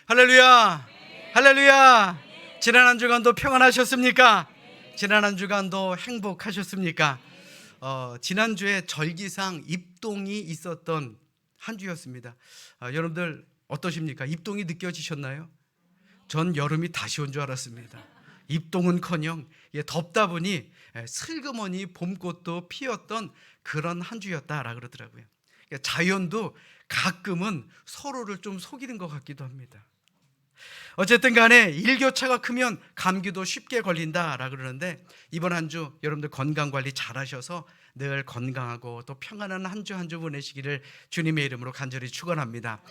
할렐루야, 할렐루야. 지난 한 주간도 평안하셨습니까? 지난 한 주간도 행복하셨습니까? 지난주에 절기상 입동이 있었던 한 주였습니다. 여러분들 어떠십니까? 입동이 느껴지셨나요? 전 여름이 다시 온 줄 알았습니다. 입동은커녕 덥다 보니 슬그머니 봄꽃도 피었던 그런 한 주였다라 그러더라고요. 자연도 가끔은 서로를 좀 속이는 것 같기도 합니다. 어쨌든 간에 일교차가 크면 감기도 쉽게 걸린다라 그러는데, 이번 한 주 여러분들 건강관리 잘 하셔서 늘 건강하고 또 평안한 한 주 한 주 보내시기를 주님의 이름으로 간절히 축원합니다.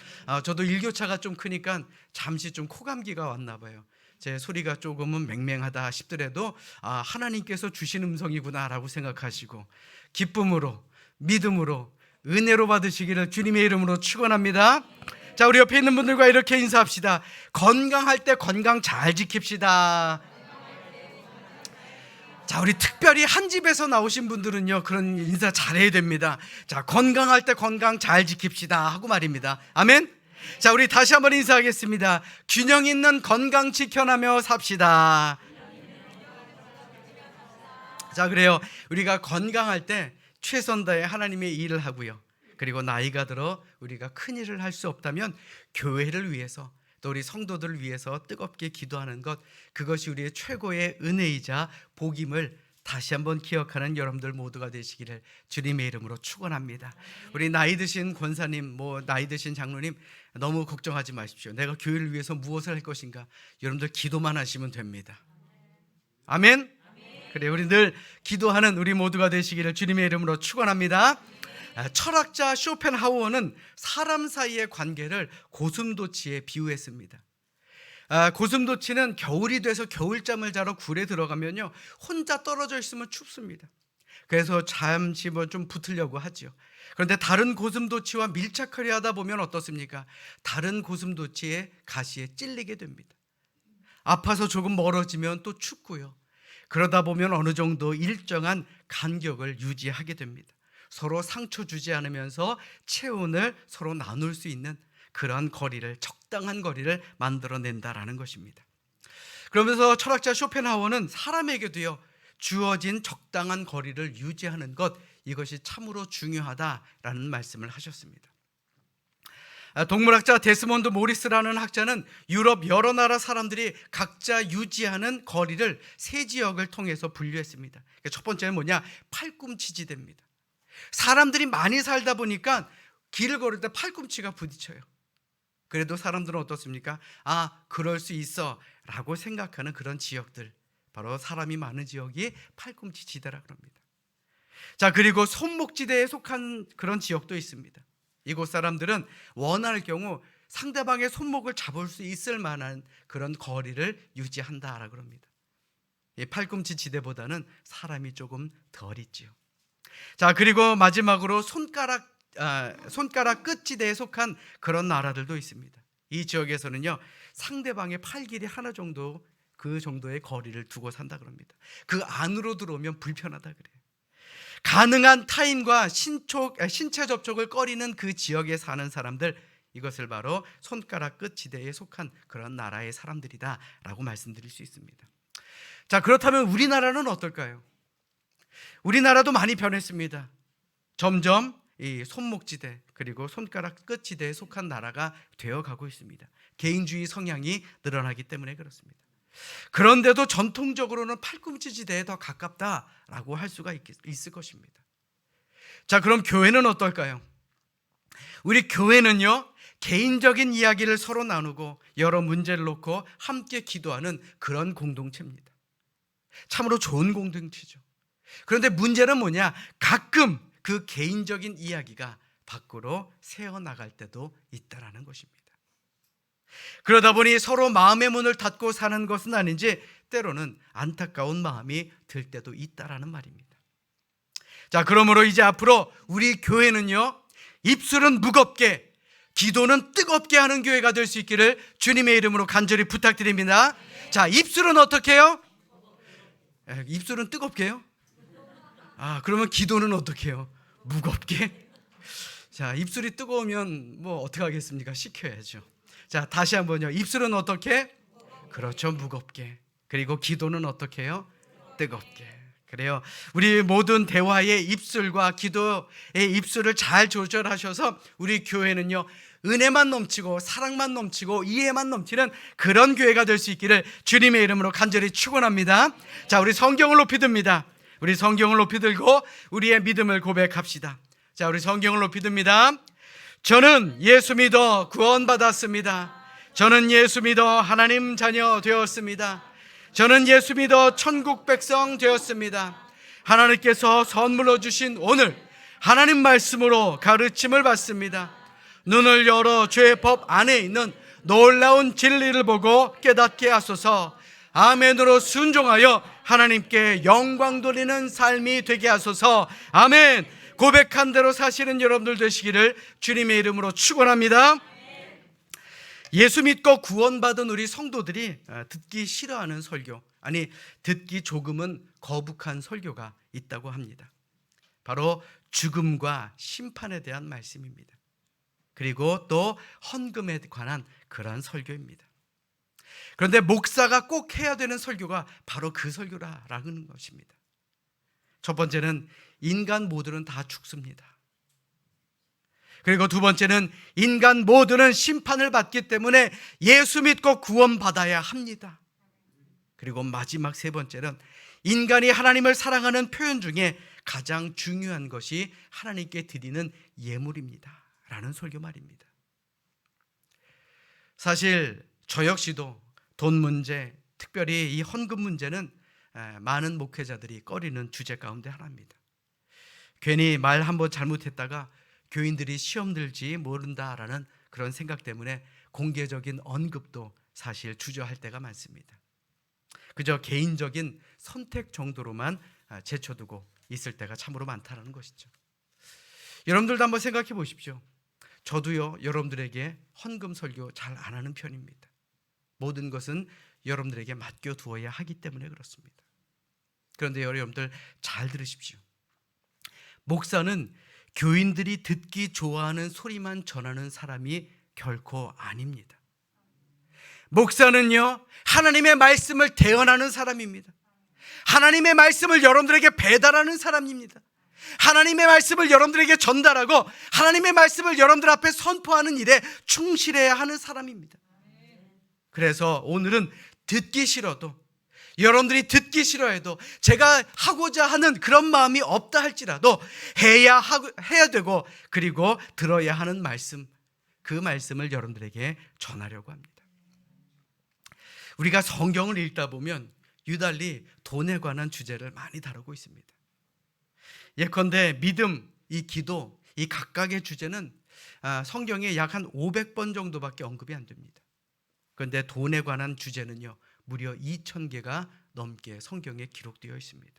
저도 일교차가 좀 크니까 잠시 좀 코감기가 왔나 봐요. 제 소리가 조금은 맹맹하다 싶더라도 하나님께서 주신 음성이구나라고 생각하시고 기쁨으로, 믿음으로, 은혜로 받으시기를 주님의 이름으로 축원합니다. 자, 우리 옆에 있는 분들과 이렇게 인사합시다. 건강할 때 건강 잘 지킵시다. 자, 우리 특별히 한 집에서 나오신 분들은요, 그런 인사 잘해야 됩니다. 자, 건강할 때 건강 잘 지킵시다 하고 말입니다. 아멘. 자, 우리 다시 한번 인사하겠습니다. 균형 있는 건강 지켜나며 삽시다. 자, 그래요. 우리가 건강할 때 최선 다해 하나님의 일을 하고요, 그리고 나이가 들어 우리가 큰 일을 할 수 없다면 교회를 위해서, 또 우리 성도들을 위해서 뜨겁게 기도하는 것, 그것이 우리의 최고의 은혜이자 복임을 다시 한번 기억하는 여러분들 모두가 되시기를 주님의 이름으로 축원합니다. 우리 나이 드신 권사님, 나이 드신 장로님, 너무 걱정하지 마십시오. 내가 교회를 위해서 무엇을 할 것인가, 여러분들 기도만 하시면 됩니다. 아멘. 그래, 우리 늘 기도하는 우리 모두가 되시기를 주님의 이름으로 축원합니다. 철학자 쇼펜하우어는 사람 사이의 관계를 고슴도치에 비유했습니다. 고슴도치는 겨울이 돼서 겨울잠을 자러 굴에 들어가면요, 혼자 떨어져 있으면 춥습니다. 그래서 잠시 좀 붙으려고 하죠. 그런데 다른 고슴도치와 밀착하려 하다 보면 어떻습니까? 다른 고슴도치의 가시에 찔리게 됩니다. 아파서 조금 멀어지면 또 춥고요. 그러다 보면 어느 정도 일정한 간격을 유지하게 됩니다. 서로 상처 주지 않으면서 체온을 서로 나눌 수 있는 그런 거리를, 적당한 거리를 만들어낸다라는 것입니다. 그러면서 철학자 쇼펜하우어는 사람에게도요, 주어진 적당한 거리를 유지하는 것, 이것이 참으로 중요하다라는 말씀을 하셨습니다. 동물학자 데스몬드 모리스라는 학자는 유럽 여러 나라 사람들이 각자 유지하는 거리를 세 지역을 통해서 분류했습니다. 첫 번째는 뭐냐? 팔꿈치지대입니다. 사람들이 많이 살다 보니까 길을 걸을 때 팔꿈치가 부딪혀요. 그래도 사람들은 어떻습니까? 그럴 수 있어 라고 생각하는 그런 지역들, 바로 사람이 많은 지역이 팔꿈치 지대라 그럽니다. 자, 그리고 손목지대에 속한 그런 지역도 있습니다. 이곳 사람들은 원할 경우 상대방의 손목을 잡을 수 있을 만한 그런 거리를 유지한다라고 합니다. 이 팔꿈치 지대보다는 사람이 조금 덜 있지요. 자, 그리고 마지막으로 손가락 끝지대에 속한 그런 나라들도 있습니다. 이 지역에서는요, 상대방의 팔 길이 하나 정도, 그 정도의 거리를 두고 산다 그럽니다. 그 안으로 들어오면 불편하다 그래요. 가능한 타인과 신체 접촉을 꺼리는 그 지역에 사는 사람들, 이것을 바로 손가락 끝 지대에 속한 그런 나라의 사람들이다 라고 말씀드릴 수 있습니다. 자, 그렇다면 우리나라는 어떨까요? 우리나라도 많이 변했습니다. 점점 이 손목지대 그리고 손가락 끝지대에 속한 나라가 되어가고 있습니다. 개인주의 성향이 늘어나기 때문에 그렇습니다. 그런데도 전통적으로는 팔꿈치 지대에 더 가깝다라고 할 수가 있을 것입니다. 자, 그럼 교회는 어떨까요? 우리 교회는요, 개인적인 이야기를 서로 나누고 여러 문제를 놓고 함께 기도하는 그런 공동체입니다. 참으로 좋은 공동체죠. 그런데 문제는 뭐냐? 가끔 그 개인적인 이야기가 밖으로 새어나갈 때도 있다라는 것입니다. 그러다 보니 서로 마음의 문을 닫고 사는 것은 아닌지 때로는 안타까운 마음이 들 때도 있다라는 말입니다. 자, 그러므로 이제 앞으로 우리 교회는요, 입술은 무겁게, 기도는 뜨겁게 하는 교회가 될 수 있기를 주님의 이름으로 간절히 부탁드립니다. 자, 입술은 어떻게 해요? 입술은 뜨겁게 해요? 그러면 기도는 어떻게 해요? 무겁게? 자, 입술이 뜨거우면 뭐 어떻게 하겠습니까? 식혀야죠. 자, 다시 한번요. 입술은 어떻게? 그렇죠, 무겁게. 그리고 기도는 어떻게 해요? 뜨겁게. 그래요. 우리 모든 대화의 입술과 기도의 입술을 잘 조절하셔서 우리 교회는요, 은혜만 넘치고 사랑만 넘치고 이해만 넘치는 그런 교회가 될 수 있기를 주님의 이름으로 간절히 축원합니다. 자, 우리 성경을 높이 듭니다. 우리 성경을 높이 들고 우리의 믿음을 고백합시다. 자, 우리 성경을 높이 듭니다. 저는 예수 믿어 구원받았습니다. 저는 예수 믿어 하나님 자녀 되었습니다. 저는 예수 믿어 천국 백성 되었습니다. 하나님께서 선물로 주신 오늘 하나님 말씀으로 가르침을 받습니다. 눈을 열어 죄의 법 안에 있는 놀라운 진리를 보고 깨닫게 하소서. 아멘으로 순종하여 하나님께 영광 돌리는 삶이 되게 하소서. 아멘. 고백한 대로 사시는 여러분들 되시기를 주님의 이름으로 축원합니다. 예수 믿고 구원받은 우리 성도들이 듣기 싫어하는 설교, 아니 듣기 조금은 거북한 설교가 있다고 합니다. 바로 죽음과 심판에 대한 말씀입니다. 그리고 또 헌금에 관한 그러한 설교입니다. 그런데 목사가 꼭 해야 되는 설교가 바로 그 설교라는 것입니다. 첫 번째는 인간 모두는 다 죽습니다. 그리고 두 번째는 인간 모두는 심판을 받기 때문에 예수 믿고 구원받아야 합니다. 그리고 마지막 세 번째는 인간이 하나님을 사랑하는 표현 중에 가장 중요한 것이 하나님께 드리는 예물입니다 라는 설교 말입니다. 사실 저 역시도 돈 문제, 특별히 이 헌금 문제는 많은 목회자들이 꺼리는 주제 가운데 하나입니다. 괜히 말 한번 잘못했다가 교인들이 시험 들지 모른다라는 그런 생각 때문에 공개적인 언급도 사실 주저할 때가 많습니다. 그저 개인적인 선택 정도로만 제쳐두고 있을 때가 참으로 많다는 것이죠. 여러분들도 한번 생각해 보십시오. 저도요, 여러분들에게 헌금 설교 잘 안 하는 편입니다. 모든 것은 여러분들에게 맡겨두어야 하기 때문에 그렇습니다. 그런데 여러분들 잘 들으십시오. 목사는 교인들이 듣기 좋아하는 소리만 전하는 사람이 결코 아닙니다. 목사는요, 하나님의 말씀을 대언하는 사람입니다. 하나님의 말씀을 여러분들에게 배달하는 사람입니다. 하나님의 말씀을 여러분들에게 전달하고 하나님의 말씀을 여러분들 앞에 선포하는 일에 충실해야 하는 사람입니다. 그래서 오늘은 듣기 싫어도, 여러분들이 듣기 싫어해도, 제가 하고자 하는 그런 마음이 없다 할지라도 해야 되고, 그리고 들어야 하는 말씀, 그 말씀을 여러분들에게 전하려고 합니다. 우리가 성경을 읽다 보면 유달리 돈에 관한 주제를 많이 다루고 있습니다. 예컨대 믿음, 이 기도, 이 각각의 주제는 성경에 약 한 500번 정도밖에 언급이 안 됩니다. 그런데 돈에 관한 주제는요, 무려 2,000개가 넘게 성경에 기록되어 있습니다.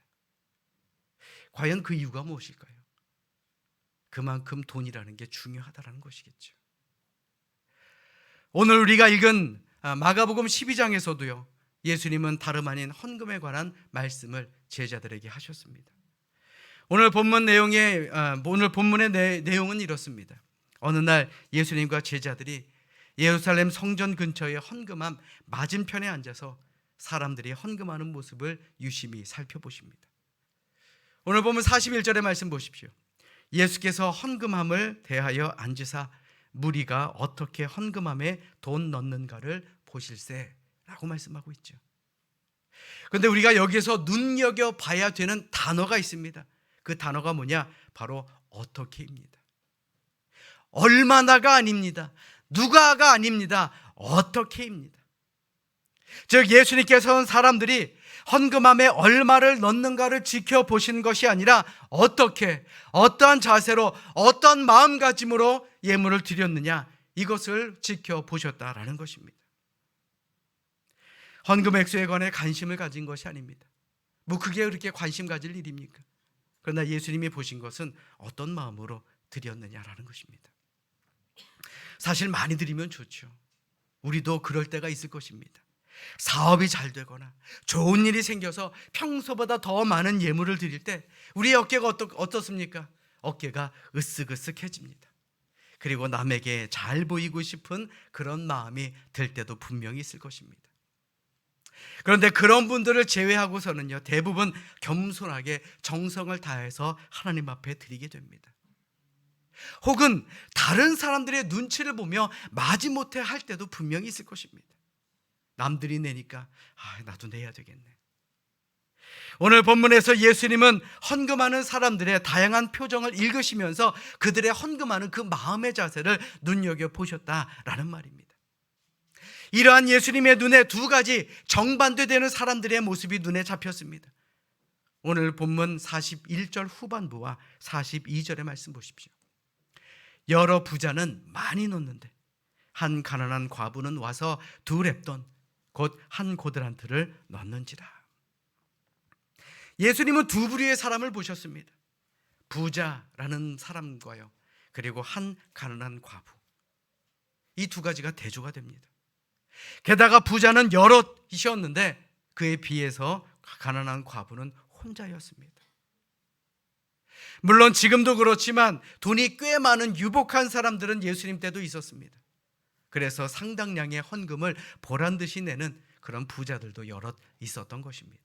과연 그 이유가 무엇일까요? 그만큼 돈이라는 게 중요하다는 것이겠죠. 오늘 우리가 읽은 마가복음 12장에서도요, 예수님은 다름 아닌 헌금에 관한 말씀을 제자들에게 하셨습니다. 오늘 본문의 내용은 이렇습니다. 어느 날 예수님과 제자들이 예루살렘 성전 근처의 헌금함 맞은편에 앉아서 사람들이 헌금하는 모습을 유심히 살펴보십니다. 오늘 보면 41절의 말씀 보십시오. 예수께서 헌금함을 대하여 앉으사 무리가 어떻게 헌금함에 돈 넣는가를 보실세라고 말씀하고 있죠. 그런데 우리가 여기서 눈여겨봐야 되는 단어가 있습니다. 그 단어가 뭐냐? 바로 어떻게입니다. 얼마나가 아닙니다. 누가가 아닙니다. 어떻게입니다. 즉 예수님께서는 사람들이 헌금함에 얼마를 넣는가를 지켜보신 것이 아니라 어떻게, 어떠한 자세로, 어떤 마음가짐으로 예물을 드렸느냐, 이것을 지켜보셨다라는 것입니다. 헌금 액수에 관해 관심을 가진 것이 아닙니다. 뭐 그게 그렇게 관심 가질 일입니까? 그러나 예수님이 보신 것은 어떤 마음으로 드렸느냐라는 것입니다. 사실 많이 드리면 좋죠. 우리도 그럴 때가 있을 것입니다. 사업이 잘 되거나 좋은 일이 생겨서 평소보다 더 많은 예물을 드릴 때 우리의 어깨가 어떻습니까? 어깨가 으쓱으쓱해집니다. 그리고 남에게 잘 보이고 싶은 그런 마음이 들 때도 분명히 있을 것입니다. 그런데 그런 분들을 제외하고서는요, 대부분 겸손하게 정성을 다해서 하나님 앞에 드리게 됩니다. 혹은 다른 사람들의 눈치를 보며 마지못해 할 때도 분명히 있을 것입니다. 남들이 내니까 나도 내야 되겠네. 오늘 본문에서 예수님은 헌금하는 사람들의 다양한 표정을 읽으시면서 그들의 헌금하는 그 마음의 자세를 눈여겨보셨다라는 말입니다. 이러한 예수님의 눈에 두 가지 정반대되는 사람들의 모습이 눈에 잡혔습니다. 오늘 본문 41절 후반부와 42절의 말씀 보십시오. 여러 부자는 많이 놓는데 한 가난한 과부는 와서 두 렙돈 곧 한 고드란트를 넣는지라. 예수님은 두 부류의 사람을 보셨습니다. 부자라는 사람과요, 그리고 한 가난한 과부. 이 두 가지가 대조가 됩니다. 게다가 부자는 여럿이셨는데 그에 비해서 가난한 과부는 혼자였습니다. 물론 지금도 그렇지만 돈이 꽤 많은 유복한 사람들은 예수님 때도 있었습니다. 그래서 상당량의 헌금을 보란듯이 내는 그런 부자들도 여럿 있었던 것입니다.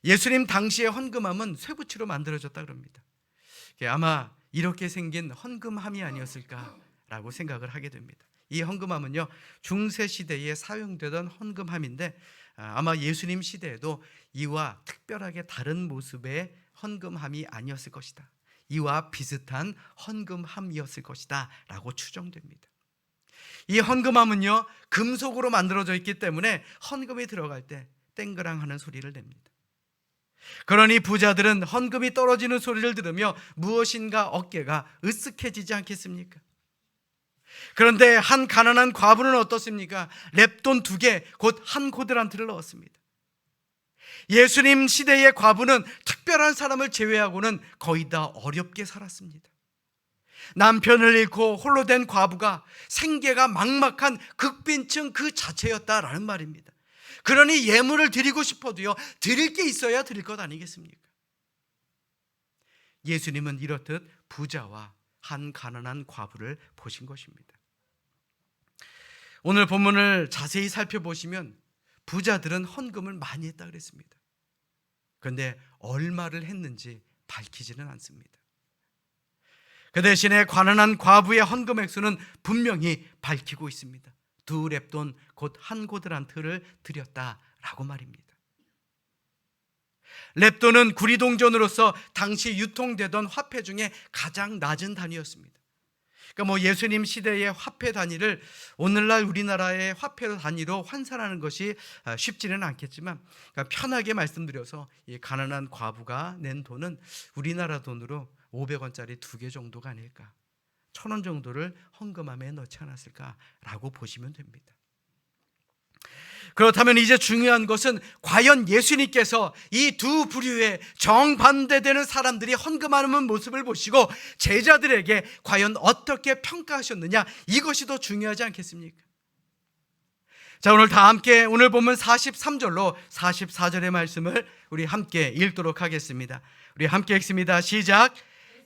예수님 당시의 헌금함은 쇠붙이로 만들어졌다 그럽니다. 아마 이렇게 생긴 헌금함이 아니었을까라고 생각을 하게 됩니다. 이 헌금함은요, 중세 시대에 사용되던 헌금함인데 아마 예수님 시대에도 이와 특별하게 다른 모습의 헌금함이 아니었을 것이다. 이와 비슷한 헌금함이었을 것이다 라고 추정됩니다. 이 헌금함은요, 금속으로 만들어져 있기 때문에 헌금이 들어갈 때 땡그랑 하는 소리를 냅니다. 그러니 부자들은 헌금이 떨어지는 소리를 들으며 무엇인가 어깨가 으쓱해지지 않겠습니까? 그런데 한 가난한 과부는 어떻습니까? 렙돈 2개, 곧 한 고드란트를 넣었습니다. 예수님 시대의 과부는 특별한 사람을 제외하고는 거의 다 어렵게 살았습니다. 남편을 잃고 홀로 된 과부가 생계가 막막한 극빈층 그 자체였다라는 말입니다. 그러니 예물을 드리고 싶어도요, 드릴 게 있어야 드릴 것 아니겠습니까? 예수님은 이렇듯 부자와 한 가난한 과부를 보신 것입니다. 오늘 본문을 자세히 살펴보시면 부자들은 헌금을 많이 했다 그랬습니다. 그런데 얼마를 했는지 밝히지는 않습니다. 그 대신에 가난한 과부의 헌금 액수는 분명히 밝히고 있습니다. 2렙돈 곧 한 고드란트를 드렸다라고 말입니다. 렙돈은 구리동전으로서 당시 유통되던 화폐 중에 가장 낮은 단위였습니다. 그러니까 예수님 시대의 화폐 단위를 오늘날 우리나라의 화폐 단위로 환산하는 것이 쉽지는 않겠지만, 그러니까 편하게 말씀드려서 이 가난한 과부가 낸 돈은 우리나라 돈으로 500원짜리 2개 정도가 아닐까, 1,000원 정도를 헌금함에 넣지 않았을까라고 보시면 됩니다. 그렇다면 이제 중요한 것은 과연 예수님께서 이 두 부류의 정반대되는 사람들이 헌금하는 모습을 보시고 제자들에게 과연 어떻게 평가하셨느냐, 이것이 더 중요하지 않겠습니까? 자, 오늘 다 함께 오늘 보면 43절로 44절의 말씀을 우리 함께 읽도록 하겠습니다. 우리 함께 읽습니다. 시작.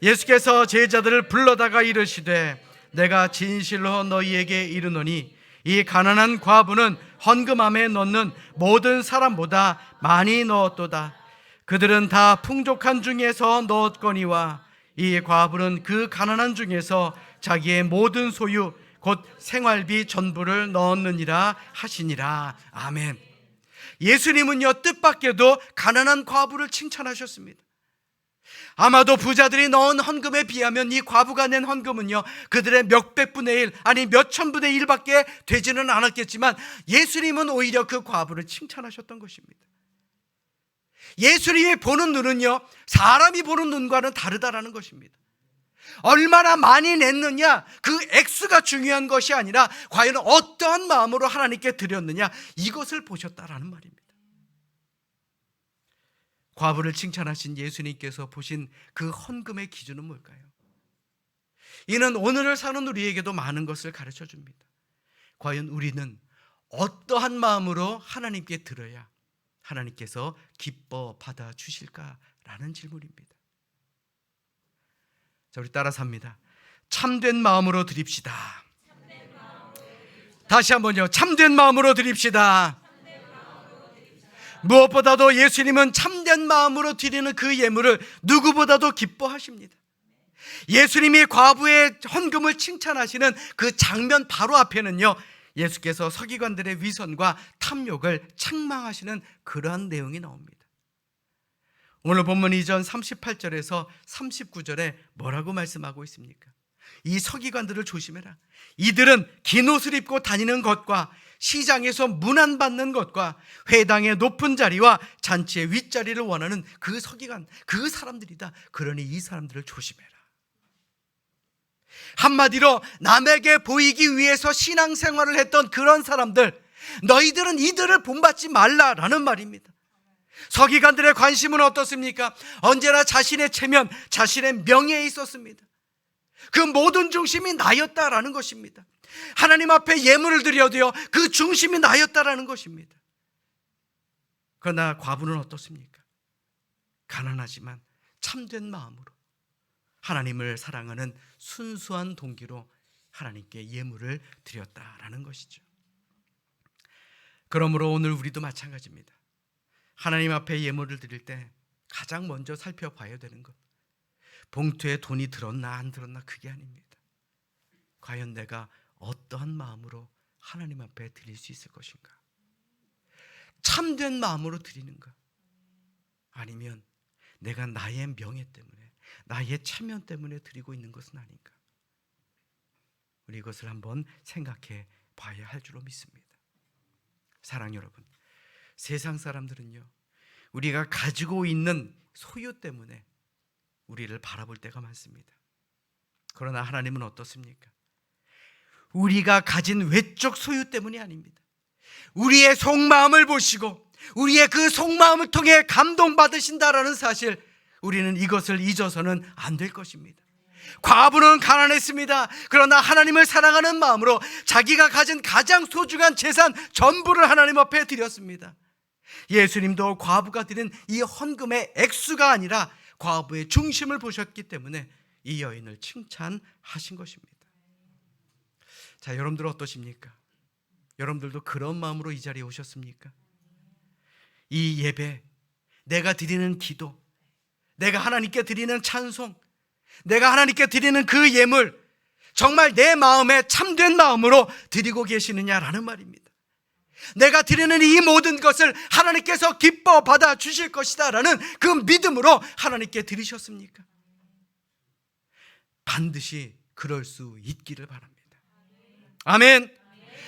예수께서 제자들을 불러다가 이르시되 내가 진실로 너희에게 이르노니 이 가난한 과부는 헌금함에 넣는 모든 사람보다 많이 넣었도다. 그들은 다 풍족한 중에서 넣었거니와 이 과부는 그 가난한 중에서 자기의 모든 소유 곧 생활비 전부를 넣었느니라 하시니라. 아멘. 예수님은요, 뜻밖에도 가난한 과부를 칭찬하셨습니다. 아마도 부자들이 넣은 헌금에 비하면 이 과부가 낸 헌금은요, 그들의 몇백분의 1, 아니 몇천분의 1밖에 되지는 않았겠지만 예수님은 오히려 그 과부를 칭찬하셨던 것입니다. 예수님이 보는 눈은요, 사람이 보는 눈과는 다르다라는 것입니다. 얼마나 많이 냈느냐, 그 액수가 중요한 것이 아니라 과연 어떠한 마음으로 하나님께 드렸느냐, 이것을 보셨다라는 말입니다. 과부를 칭찬하신 예수님께서 보신 그 헌금의 기준은 뭘까요? 이는 오늘을 사는 우리에게도 많은 것을 가르쳐 줍니다. 과연 우리는 어떠한 마음으로 하나님께 드려야 하나님께서 기뻐 받아주실까라는 질문입니다. 자, 우리 따라서 합니다. 참된 마음으로 드립시다. 다시 한번요. 참된 마음으로 드립시다. 무엇보다도 예수님은 참된 마음으로 드리는 그 예물을 누구보다도 기뻐하십니다. 예수님이 과부의 헌금을 칭찬하시는 그 장면 바로 앞에는요, 예수께서 서기관들의 위선과 탐욕을 책망하시는 그러한 내용이 나옵니다. 오늘 본문 이전 38절에서 39절에 뭐라고 말씀하고 있습니까? 이 서기관들을 조심해라. 이들은 긴 옷을 입고 다니는 것과 시장에서 문안받는 것과 회당의 높은 자리와 잔치의 윗자리를 원하는 그 서기관, 그 사람들이다. 그러니 이 사람들을 조심해라. 한마디로 남에게 보이기 위해서 신앙생활을 했던 그런 사람들, 너희들은 이들을 본받지 말라라는 말입니다. 서기관들의 관심은 어떻습니까? 언제나 자신의 체면, 자신의 명예에 있었습니다. 그 모든 중심이 나였다라는 것입니다. 하나님 앞에 예물을 드려도요, 그 중심이 나였다라는 것입니다. 그러나 과부는 어떻습니까? 가난하지만 참된 마음으로 하나님을 사랑하는 순수한 동기로 하나님께 예물을 드렸다라는 것이죠. 그러므로 오늘 우리도 마찬가지입니다. 하나님 앞에 예물을 드릴 때 가장 먼저 살펴봐야 되는 것, 봉투에 돈이 들었나 안 들었나 그게 아닙니다. 과연 내가 어떠한 마음으로 하나님 앞에 드릴 수 있을 것인가? 참된 마음으로 드리는가? 아니면 내가 나의 명예 때문에, 나의 체면 때문에 드리고 있는 것은 아닌가? 우리 이것을 한번 생각해 봐야 할 줄로 믿습니다. 사랑 여러분, 세상 사람들은요, 우리가 가지고 있는 소유 때문에 우리를 바라볼 때가 많습니다. 그러나 하나님은 어떻습니까? 우리가 가진 외적 소유 때문이 아닙니다. 우리의 속마음을 보시고 우리의 그 속마음을 통해 감동받으신다라는 사실, 우리는 이것을 잊어서는 안 될 것입니다. 과부는 가난했습니다. 그러나 하나님을 사랑하는 마음으로 자기가 가진 가장 소중한 재산 전부를 하나님 앞에 드렸습니다. 예수님도 과부가 드린 이 헌금의 액수가 아니라 과부의 중심을 보셨기 때문에 이 여인을 칭찬하신 것입니다. 자, 여러분들 어떠십니까? 여러분들도 그런 마음으로 이 자리에 오셨습니까? 이 예배, 내가 드리는 기도, 내가 하나님께 드리는 찬송, 내가 하나님께 드리는 그 예물, 정말 내 마음에 참된 마음으로 드리고 계시느냐라는 말입니다. 내가 드리는 이 모든 것을 하나님께서 기뻐 받아 주실 것이다 라는 그 믿음으로 하나님께 드리셨습니까? 반드시 그럴 수 있기를 바랍니다. 아멘.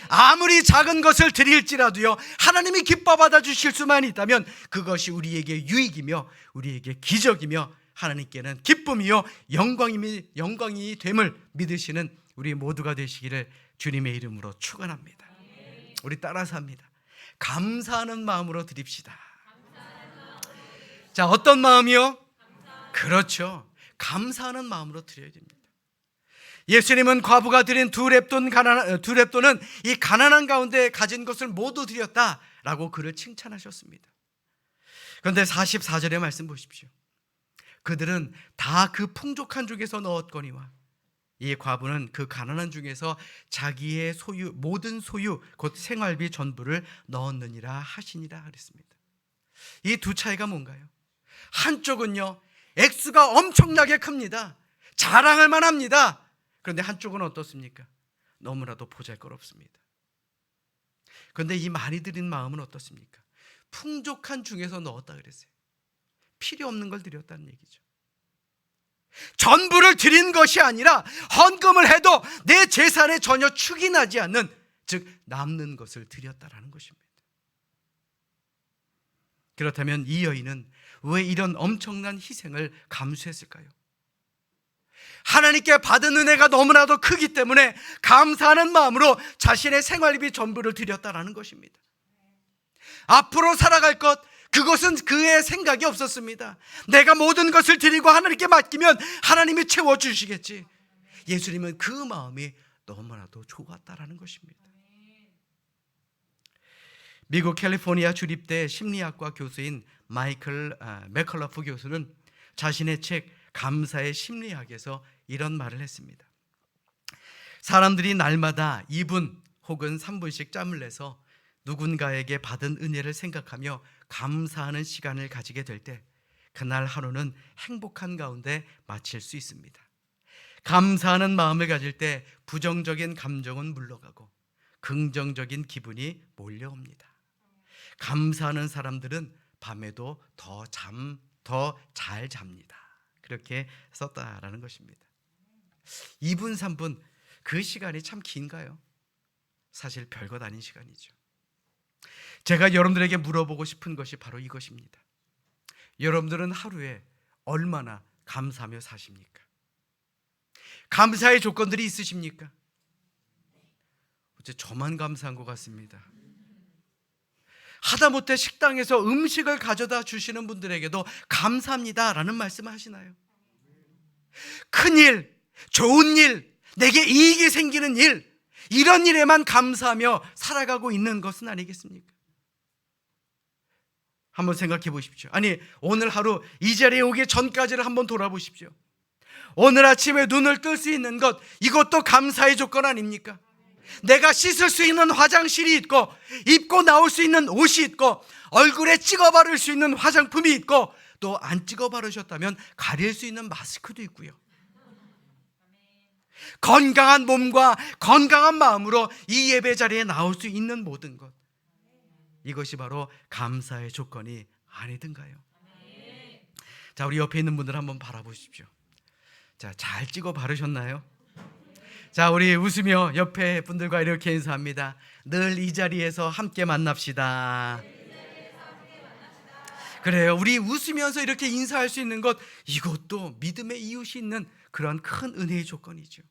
아무리 작은 것을 드릴지라도요, 하나님이 기뻐 받아 주실 수만 있다면 그것이 우리에게 유익이며 우리에게 기적이며 하나님께는 기쁨이요 영광이 됨을 믿으시는 우리 모두가 되시기를 주님의 이름으로 축원합니다. 우리 따라서 합니다. 감사하는 마음으로 드립시다. 자, 어떤 마음이요? 그렇죠. 감사하는 마음으로 드려야 됩니다. 예수님은 과부가 드린 두 렙돈은 이 가난한 가운데 가진 것을 모두 드렸다라고 그를 칭찬하셨습니다. 그런데 44절의 말씀 보십시오. 그들은 다 그 풍족한 중에서 넣었거니와 이 과부는 그 가난한 중에서 자기의 소유, 모든 소유 곧 생활비 전부를 넣었느니라 하시니라 그랬습니다. 이 두 차이가 뭔가요? 한쪽은요, 액수가 엄청나게 큽니다. 자랑할 만합니다. 그런데 한쪽은 어떻습니까? 너무나도 보잘것없습니다. 그런데 이 많이 드린 마음은 어떻습니까? 풍족한 중에서 넣었다 그랬어요. 필요 없는 걸 드렸다는 얘기죠. 전부를 드린 것이 아니라 헌금을 해도 내 재산에 전혀 축이 나지 않는, 즉 남는 것을 드렸다라는 것입니다. 그렇다면 이 여인은 왜 이런 엄청난 희생을 감수했을까요? 하나님께 받은 은혜가 너무나도 크기 때문에 감사하는 마음으로 자신의 생활비 전부를 드렸다라는 것입니다. 앞으로 살아갈 것, 그것은 그의 생각이 없었습니다. 내가 모든 것을 드리고 하나님께 맡기면 하나님이 채워주시겠지. 예수님은 그 마음이 너무나도 좋았다라는 것입니다. 미국 캘리포니아 주립대 심리학과 교수인 마이클 맥컬러프 교수는 자신의 책 감사의 심리학에서 이런 말을 했습니다. 사람들이 날마다 2분 혹은 3분씩 짬을 내서 누군가에게 받은 은혜를 생각하며 감사하는 시간을 가지게 될 때 그날 하루는 행복한 가운데 마칠 수 있습니다. 감사하는 마음을 가질 때 부정적인 감정은 물러가고 긍정적인 기분이 몰려옵니다. 감사하는 사람들은 밤에도 더 잘 잡니다. 그렇게 썼다라는 것입니다. 2분, 3분 그 시간이 참 긴가요? 사실 별것 아닌 시간이죠. 제가 여러분들에게 물어보고 싶은 것이 바로 이것입니다. 여러분들은 하루에 얼마나 감사하며 사십니까? 감사의 조건들이 있으십니까? 어째 저만 감사한 것 같습니다. 하다못해 식당에서 음식을 가져다 주시는 분들에게도 감사합니다라는 말씀을 하시나요? 큰일, 좋은 일, 내게 이익이 생기는 일, 이런 일에만 감사하며 살아가고 있는 것은 아니겠습니까? 한번 생각해 보십시오. 아니, 오늘 하루 이 자리에 오기 전까지를 한번 돌아보십시오. 오늘 아침에 눈을 뜰 수 있는 것, 이것도 감사의 조건 아닙니까? 내가 씻을 수 있는 화장실이 있고, 입고 나올 수 있는 옷이 있고, 얼굴에 찍어 바를 수 있는 화장품이 있고, 또 안 찍어 바르셨다면 가릴 수 있는 마스크도 있고요. 건강한 몸과 건강한 마음으로 이 예배 자리에 나올 수 있는 모든 것, 이것이 바로 감사의 조건이 아니든가요? 자, 우리 옆에 있는 분들 한번 바라보십시오. 자, 잘 찍어 바르셨나요? 자, 우리 웃으며 옆에 분들과 이렇게 인사합니다. 늘 이 자리에서 함께 만납시다. 그래요. 우리 웃으면서 이렇게 인사할 수 있는 것, 이것도 믿음의 이웃이 있는 그런 큰 은혜의 조건이죠.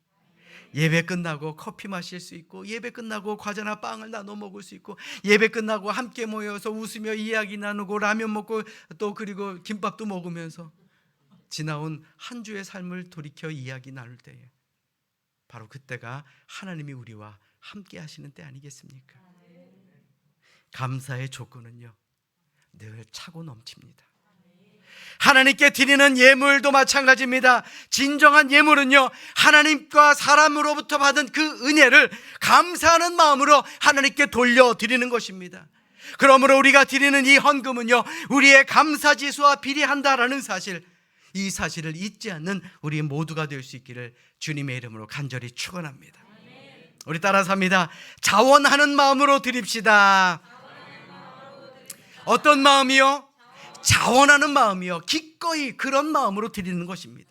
예배 끝나고 커피 마실 수 있고, 예배 끝나고 과자나 빵을 나눠 먹을 수 있고, 예배 끝나고 함께 모여서 웃으며 이야기 나누고 라면 먹고 또 그리고 김밥도 먹으면서 지나온 한 주의 삶을 돌이켜 이야기 나눌 때에 바로 그때가 하나님이 우리와 함께 하시는 때 아니겠습니까? 감사의 조건은요, 늘 차고 넘칩니다. 하나님께 드리는 예물도 마찬가지입니다. 진정한 예물은요, 하나님과 사람으로부터 받은 그 은혜를 감사하는 마음으로 하나님께 돌려드리는 것입니다. 그러므로 우리가 드리는 이 헌금은요, 우리의 감사지수와 비례한다라는 사실, 이 사실을 잊지 않는 우리 모두가 될 수 있기를 주님의 이름으로 간절히 축원합니다. 우리 따라서 합니다. 자원하는 마음으로 드립시다. 어떤 마음이요? 자원하는 마음이요. 기꺼이 그런 마음으로 드리는 것입니다.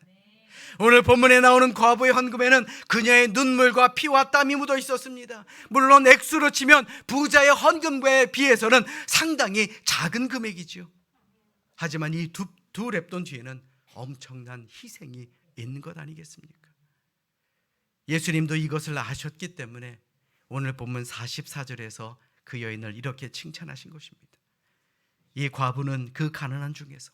오늘 본문에 나오는 과부의 헌금에는 그녀의 눈물과 피와 땀이 묻어 있었습니다. 물론 액수로 치면 부자의 헌금에 비해서는 상당히 작은 금액이죠. 하지만 이 두 렙돈 뒤에는 엄청난 희생이 있는 것 아니겠습니까? 예수님도 이것을 아셨기 때문에 오늘 본문 44절에서 그 여인을 이렇게 칭찬하신 것입니다. 이 과부는 그 가난한 중에서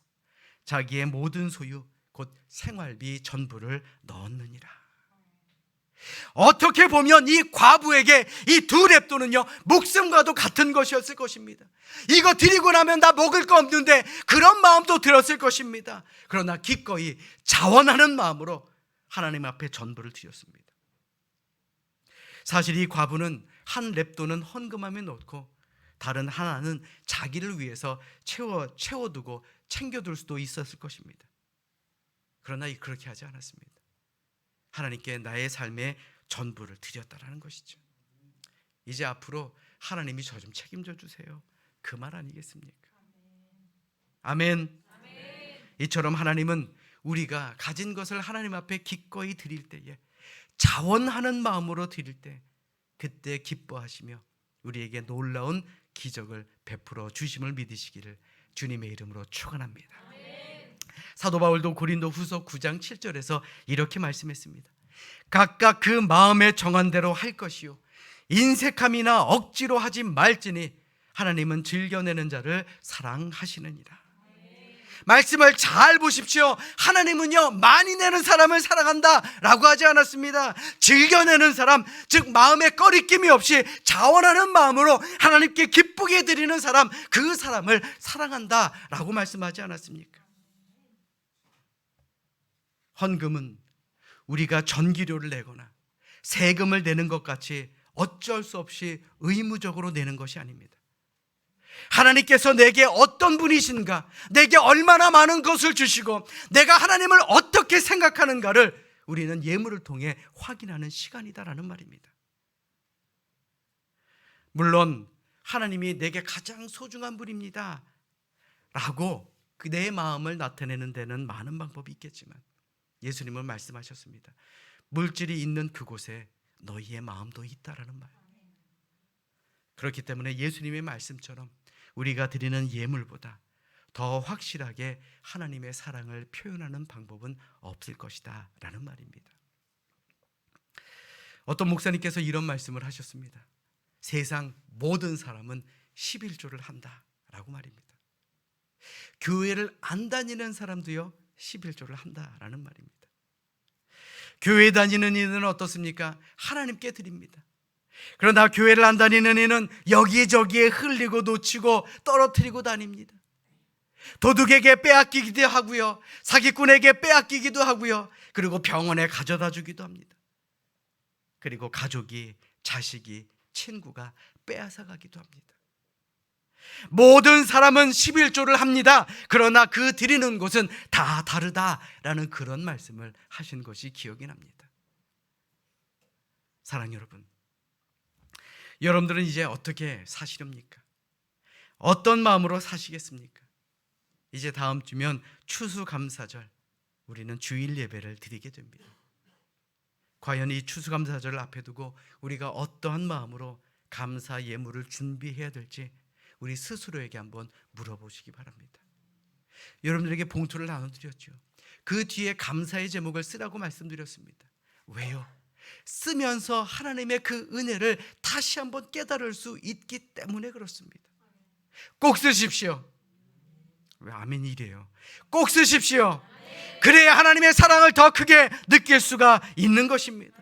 자기의 모든 소유 곧 생활비 전부를 넣었느니라. 어떻게 보면 이 과부에게 이 두 렙돈은요, 목숨과도 같은 것이었을 것입니다. 이거 드리고 나면 나 먹을 거 없는데, 그런 마음도 들었을 것입니다. 그러나 기꺼이 자원하는 마음으로 하나님 앞에 전부를 드렸습니다. 사실 이 과부는 한 렙돈은 헌금함에 넣고 다른 하나는 자기를 위해서 채워두고 챙겨둘 수도 있었을 것입니다. 그러나 그렇게 하지 않았습니다. 하나님께 나의 삶의 전부를 드렸다라는 것이죠. 이제 앞으로 하나님이 저 좀 책임져 주세요, 그 말 아니겠습니까? 아멘. 이처럼 하나님은 우리가 가진 것을 하나님 앞에 기꺼이 드릴 때에, 자원하는 마음으로 드릴 때, 그때 기뻐하시며 우리에게 놀라운 기적을 베풀어 주심을 믿으시기를 주님의 이름으로 축원합니다. 사도 바울도 고린도 후서 9장 7절에서 이렇게 말씀했습니다. 각각 그 마음에 정한 대로 할 것이요, 인색함이나 억지로 하지 말지니 하나님은 즐겨내는 자를 사랑하시느니라. 말씀을 잘 보십시오. 하나님은요, 많이 내는 사람을 사랑한다 라고 하지 않았습니다. 즐겨내는 사람, 즉 마음에 꺼리낌이 없이 자원하는 마음으로 하나님께 기쁘게 드리는 사람, 그 사람을 사랑한다 라고 말씀하지 않았습니까? 헌금은 우리가 전기료를 내거나 세금을 내는 것 같이 어쩔 수 없이 의무적으로 내는 것이 아닙니다. 하나님께서 내게 어떤 분이신가, 내게 얼마나 많은 것을 주시고 내가 하나님을 어떻게 생각하는가를 우리는 예물을 통해 확인하는 시간이다라는 말입니다. 물론 하나님이 내게 가장 소중한 분입니다 라고 내 마음을 나타내는 데는 많은 방법이 있겠지만 예수님은 말씀하셨습니다. 물질이 있는 그곳에 너희의 마음도 있다라는 말. 그렇기 때문에 예수님의 말씀처럼 우리가 드리는 예물보다 더 확실하게 하나님의 사랑을 표현하는 방법은 없을 것이다 라는 말입니다. 어떤 목사님께서 이런 말씀을 하셨습니다. 세상 모든 사람은 11조를 한다 라고 말입니다. 교회를 안 다니는 사람도요 11조를 한다라는 말입니다. 교회 다니는 이는 어떻습니까? 하나님께 드립니다. 그러나 교회를 안 다니는 이는 여기저기에 흘리고 놓치고 떨어뜨리고 다닙니다. 도둑에게 빼앗기기도 하고요, 사기꾼에게 빼앗기기도 하고요, 그리고 병원에 가져다 주기도 합니다. 그리고 가족이, 자식이, 친구가 빼앗아 가기도 합니다. 모든 사람은 11조를 합니다. 그러나 그 드리는 곳은 다 다르다라는 그런 말씀을 하신 것이 기억이 납니다. 사랑하는 여러분, 여러분들은 이제 어떻게 사시렵니까? 어떤 마음으로 사시겠습니까? 이제 다음 주면 추수감사절, 우리는 주일 예배를 드리게 됩니다. 과연 이 추수감사절을 앞에 두고 우리가 어떠한 마음으로 감사 예물을 준비해야 될지 우리 스스로에게 한번 물어보시기 바랍니다. 여러분들에게 봉투를 나눠드렸죠. 그 뒤에 감사의 제목을 쓰라고 말씀드렸습니다. 왜요? 쓰면서 하나님의 그 은혜를 다시 한번 깨달을 수 있기 때문에 그렇습니다. 꼭 쓰십시오. 왜 아멘이래요? 꼭 쓰십시오. 그래야 하나님의 사랑을 더 크게 느낄 수가 있는 것입니다.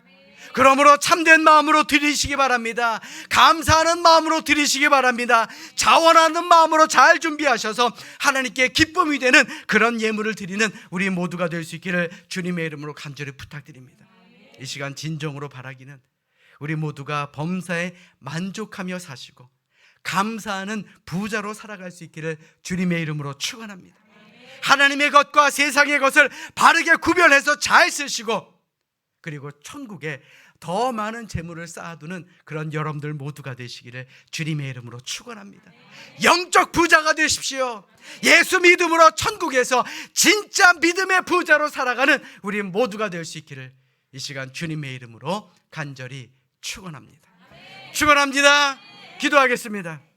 그러므로 참된 마음으로 드리시기 바랍니다. 감사하는 마음으로 드리시기 바랍니다. 자원하는 마음으로 잘 준비하셔서 하나님께 기쁨이 되는 그런 예물을 드리는 우리 모두가 될 수 있기를 주님의 이름으로 간절히 부탁드립니다. 이 시간 진정으로 바라기는 우리 모두가 범사에 만족하며 사시고 감사하는 부자로 살아갈 수 있기를 주님의 이름으로 축원합니다. 하나님의 것과 세상의 것을 바르게 구별해서 잘 쓰시고 그리고 천국에 더 많은 재물을 쌓아두는 그런 여러분들 모두가 되시기를 주님의 이름으로 축원합니다. 영적 부자가 되십시오. 예수 믿음으로 천국에서 진짜 믿음의 부자로 살아가는 우리 모두가 될 수 있기를 이 시간 주님의 이름으로 간절히 축원합니다. 축원합니다. 기도하겠습니다.